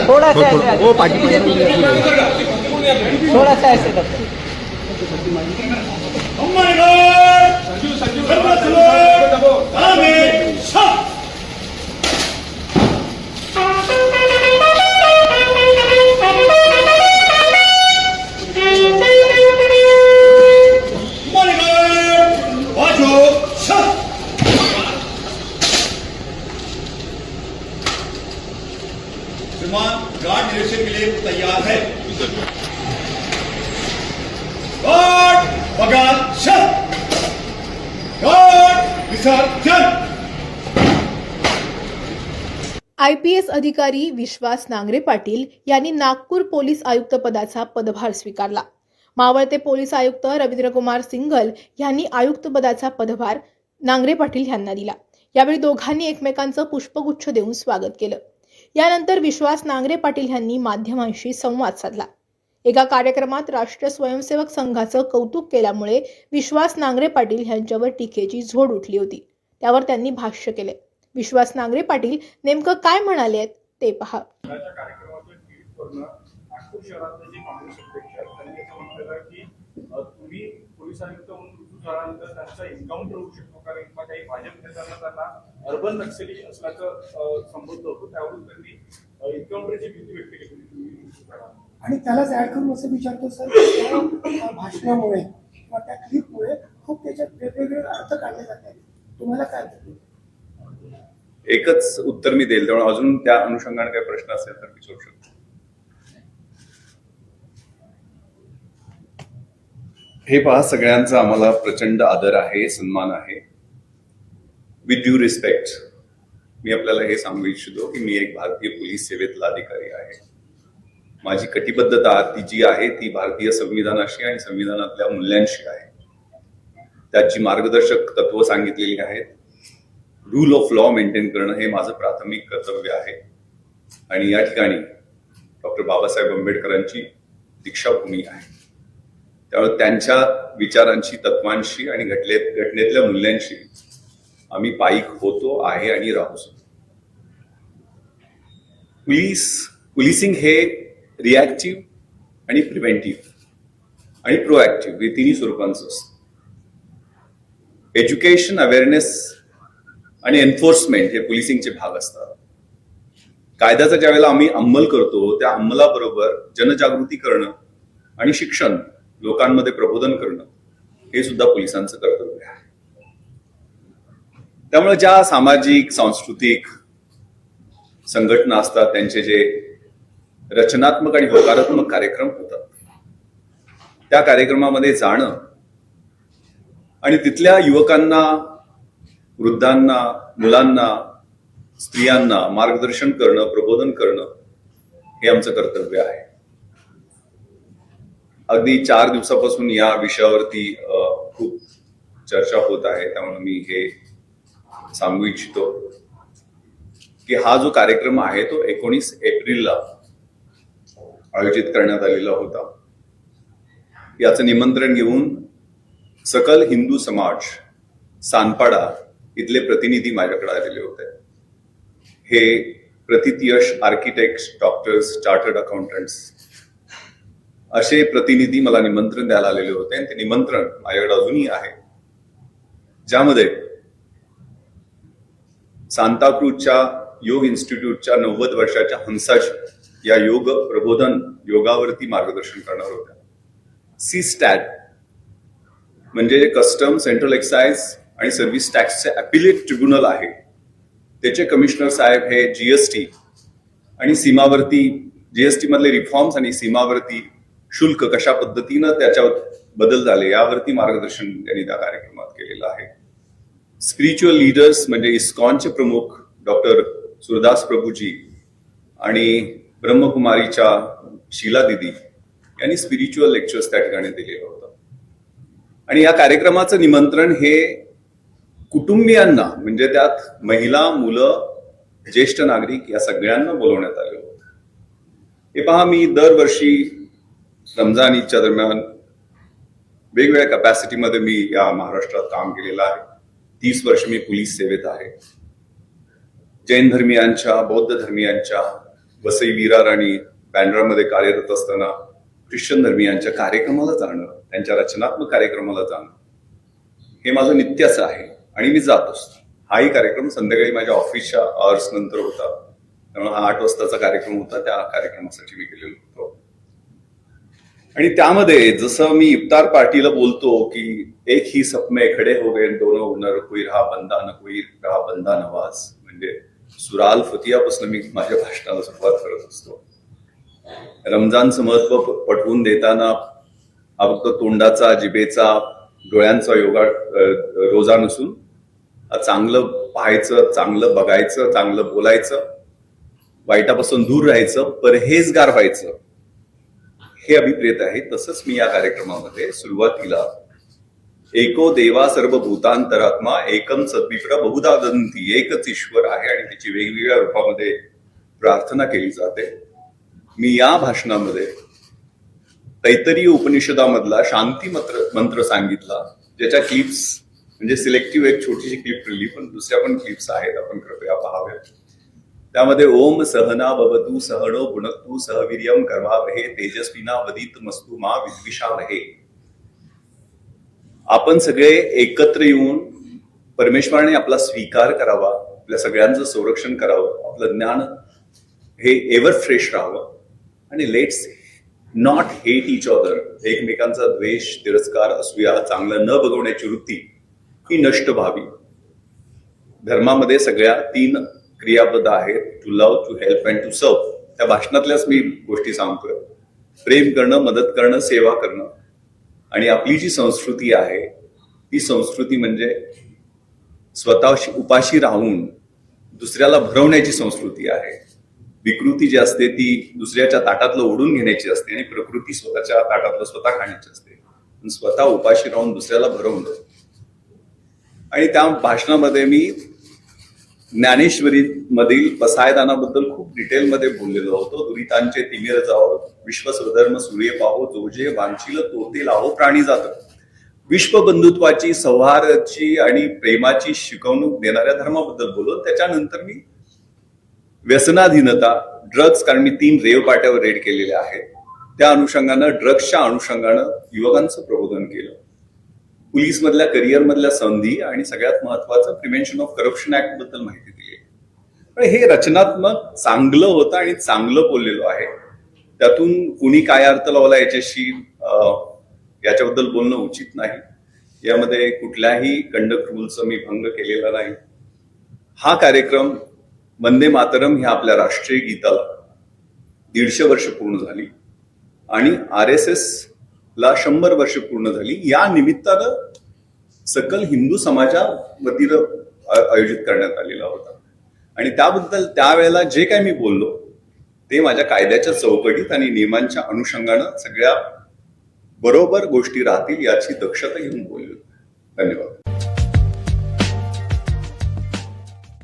थोड़ा सा वो पार्टी थोड़ा सा ऐसे गार्ड निरीक्षण के लिए तैयार है। IPS अधिकारी विश्वास नांगरे पाटील यांनी नागपूर पोलीस आयुक्त पदाचा पदभार स्वीकारला। मावळते पोलीस आयुक्त रवींद्रकुमार सिंघल यांनी आयुक्त पदाचा पदभार नांगरे पाटील यांना दिला। यावेळी दोघांनी एकमेकांचं पुष्पगुच्छ देऊन स्वागत केलं। यानंतर विश्वास नांगरे पाटील यांनी माध्यमांशी संवाद साधला। एका कार्यक्रमात राष्ट्रीय स्वयंसेवक संघाचं कौतुक केल्यामुळे विश्वास नांगरे पाटील यांच्यावर टीकेची झोड उठली होती। त्यावर त्यांनी भाष्य केले। विश्वास नांगरे पाटील नेमकं काय म्हणाले ते पहा। तुम्ही पोलीस आयुक्त म्हणून रुजू झाल्यानंतर त्यांचा एन्काउंटर होऊ शकतो, कारण काही भाजप नेत्यांना त्यांना अर्बन नक्सली असल्याचं संबोधलं होतं, त्यावरून त्यांनी एन्काउंटरची भीती व्यक्त केली आणि त्यालाच ऍड करून असं विचारतो सर, त्या भाषणामुळे किंवा त्या क्लिपमुळे खूप त्याच्यात वेगवेगळे अर्थ काढले जातात, तुम्हाला काय वाटतं? एकच उत्तर मी देईल, त्यामुळे अजून त्या अनुषंगाने काही प्रश्न असेल तर विचारू शकतो। हे पहा, सगळ्यांचा आम्हाला प्रचंड आदर आहे, सन्मान आहे। विथ ड्यू रिस्पेक्ट मी आपल्याला हे सांगू इच्छितो की मी एक भारतीय पोलीस सेवेतला अधिकारी आहे। माझी कटिबद्धता ती जी आहे ती भारतीय संविधानाशी आणि संविधानातल्या मूल्यांशी आहे। त्यात जी मार्गदर्शक तत्व सांगितलेली आहेत, रूल ऑफ लॉ मेंटेन करणं हे माझं प्राथमिक कर्तव्य आहे। आणि या ठिकाणी डॉक्टर बाबासाहेब आंबेडकरांची दीक्षाभूमी आहे, त्यामुळे त्यांच्या विचारांशी, तत्वांशी आणि घटनेतल्या मूल्यांशी आम्ही पाईक होतो, आहे आणि राहू शकतो। पोलिसिंग हे रिॲक्टिव्ह आणि प्रिव्हेंटिव्ह आणि प्रोॲक्टिव्ह हे तिन्ही स्वरूपांचं असतं। एज्युकेशन, अवेअरनेस आणि एन्फोर्समेंट हे पोलिसिंगचे भाग असतात। कायद्याचा ज्यावेळेला आम्ही अंमल करतो, त्या अंमलाबरोबर जनजागृती करणं आणि शिक्षण, लोकांमध्ये प्रबोधन करणं हे सुद्धा पोलिसांचं कर्तव्य आहे। त्यामुळे ज्या सामाजिक, सांस्कृतिक संघटना असतात, त्यांचे जे रचनात्मक आणि होकारात्मक कार्यक्रम होतात, त्या कार्यक्रमामध्ये जाणं आणि तिथल्या युवकांना, वृद्धांना, मुलांना, स्त्रियांना मार्गदर्शन करणं, प्रबोधन करणं हे आमचं कर्तव्य आहे। अगदी 4 दिवसापासून या विषयावरती खूप चर्चा होत आहे, त्यामुळे मी हे सांगू इच्छितो की हा जो कार्यक्रम आहे तो 19 एप्रिलला आयोजित करण्यात आलेला होता। याचं निमंत्रण घेऊन सकल हिंदू समाज, सानपाडा इथले प्रतिनिधी माझ्याकडे आलेले होते। हे प्रतियश आर्किटेक्ट्स, डॉक्टर्स, चार्टर्ड अकाउंटंट्स असे प्रतिनिधी मला निमंत्रण द्यायला आलेले होते आणि ते निमंत्रण माझ्याकडे अजूनही आहे, ज्यामध्ये सांताक्रूजच्या योग इन्स्टिट्यूटच्या 90 वर्षाच्या हंसाजी या योग प्रबोधन योगावरती मार्गदर्शन करणार होत्या। CSTAT म्हणजे कस्टम, सेंट्रल एक्साइज आणि सर्व्हिस टॅक्सचे अपीलेट ट्रिब्युनल आहे, त्याचे कमिशनर साहेब हे GST आणि सीमावर्ती GST मधले रिफॉर्म्स आणि सीमावर्ती शुल्क कशा पद्धतीनं त्याच्यावर बदल झाले यावरती मार्गदर्शन त्यांनी त्या कार्यक्रमात केलेलं आहे। स्पिरिच्युअल लीडर्स म्हणजे इस्कॉनचे प्रमुख डॉक्टर सुरदास प्रभूजी आणि ब्रह्मकुमारीच्या शीला दिदी यांनी स्पिरिच्युअल लेक्चर्स त्या ठिकाणी दिलेलं होतं। आणि या कार्यक्रमाचं निमंत्रण हे कुटुंबियांना, म्हणजे त्यात महिला, मुलं, ज्येष्ठ नागरिक या सगळ्यांना बोलवण्यात आले होते। हे पहा, मी दरवर्षी रमजान ईदच्या दरम्यान वेगवेगळ्या कॅपॅसिटीमध्ये मी या महाराष्ट्रात काम केलेलं आहे। 30 वर्ष मी पोलीस सेवेत आहे. जैन धर्मियांच्या, बौद्ध धर्मियांच्या, वसई विरार आणि बँड्रामध्ये कार्यरत असताना ख्रिश्चन धर्मियांच्या कार्यक्रमाला जाणं, त्यांच्या रचनात्मक कार्यक्रमाला जाणं हे माझं नित्याच आहे आणि मी जात असतो. हाही कार्यक्रम संध्याकाळी माझ्या ऑफिसच्या आवर्स नंतर होता, त्यामुळे हा 8 वाजताचा कार्यक्रम होता. त्या कार्यक्रमासाठी मी गेलेलो होतो. आणि त्यामध्ये जसं मी इफ्तार पार्टीला बोलतो की एक ही सपने खडे हो गए दोनों हुनर, कोई रहा बंदा नवाज, म्हणजे सुराल फतियापासून मी माझ्या भाषणाला सुरुवात करत असतो. रमजानचं महत्व पटवून देताना फक्त तोंडाचा, जिभेचा, डोळ्यांचा रोजा नसून चांगलं पाहायचं, चांगलं बघायचं, चांगलं बोलायचं, वाईटापासून दूर राहायचं, परहेजगार व्हायचं हे अभिप्रेत आहे. तसंच मी या कार्यक्रमामध्ये सुरुवातीला एको देवा सर्व भूतांतरात्मा एकम सद्विप्र बहुधा वदन्ति, एकच ईश्वर आहे आणि त्याची वेगवेगळ्या रूपामध्ये प्रार्थना केली जाते. मी या भाषणामध्ये तैत्तरीय उपनिषदामधला शांती मंत्र सांगितला, ज्याच्या क्लिप्स म्हणजे सिलेक्टिव्ह एक छोटीशी क्लिप ठेवली, पण दुसऱ्या पण क्लिप्स आहेत, आपण कृपया पाहाव्या. त्यामध्ये ओम सहना भवतु सहनो भुनक्तु सहवीर्यम कर्मावहे तेजस्विना वदितमस्तु मा विद्विषावहे. आपण सगळे एकत्र येऊन परमेश्वराने आपला स्वीकार करावा, आपल्या सगळ्यांचं संरक्षण करावं, आपलं ज्ञान हे एव्हर फ्रेश राहावं आणि let's not hate each other. एकमेकांचा द्वेष, तिरस्कार, असूया, चांगलं न बघवण्याची वृत्ती ही नष्ट व्हावी. धर्मामध्ये सगळ्या 3 क्रियापद आहेत, to love, to help and to serve. त्या भाषणातल्याच मी गोष्टी सांगतोय. प्रेम करणं, मदत करणं, सेवा करणं. आणि आपली जी संस्कृती आहे ती संस्कृती म्हणजे स्वतःशी उपाशी राहून दुसऱ्याला भरवण्याची संस्कृती आहे. विकृती जी असते ती दुसऱ्याच्या ताटातलं ओढून घेण्याची असते आणि प्रकृती स्वतःच्या ताटातलं स्वतः खाण्याची असते. पण स्वतः उपाशी राहून दुसऱ्याला भरवणं. आणि त्या भाषणामध्ये मी ज्ञानेश्वरी मधील पसायदानाबद्दल खूप डिटेलमध्ये बोललेलो होतो. दुरितांचे तिमिर जाओ, विश्व स्वधर्म सूर्य पाहो, जो जे वांछील तोते लाहो प्राणी जात. विश्वबंधुत्वाची, सौहार्दाची आणि प्रेमाची शिकवणूक देणाऱ्या धर्माबद्दल बोललो. त्याच्यानंतर मी व्यसनाधीनता, ड्रग्ज, कारण मी 3 रेव पाट्यावर रेड केलेल्या आहेत, त्या अनुषंगानं, ड्रग्सच्या अनुषंगानं युवकांचं प्रबोधन केलं. पोलीस मधल्या करिअर मधल्या संधी आणि सगळ्यात महत्वाचं प्रिव्हेन्शन ऑफ करप्शन ऍक्ट बद्दल माहिती दिली. पण हे रचनात्मक चांगलं होतं आणि चांगलं बोललेलो आहे. त्यातून कुणी काय अर्थ लावला याच्याबद्दल बोलणं उचित नाही. यामध्ये कुठल्याही कंडक्ट रूलचा मी भंग केलेला नाही. हा कार्यक्रम वंदे मातरम ह्या आपल्या राष्ट्रीय गीताला 150 वर्ष पूर्ण झाली आणि RSS ला 100 वर्ष पूर्ण झाली. या निमित्तानं सकल हिंदू समाजा वतीनं आयोजित करण्यात आलेला होता. आणि त्याबद्दल त्यावेळेला जे काही मी बोललो ते माझ्या कायद्याच्या चौकटीत आणि नियमांच्या अनुषंगानं सगळ्या बरोबर गोष्टी राहतील याची दक्षता घेऊन बोललो. धन्यवाद.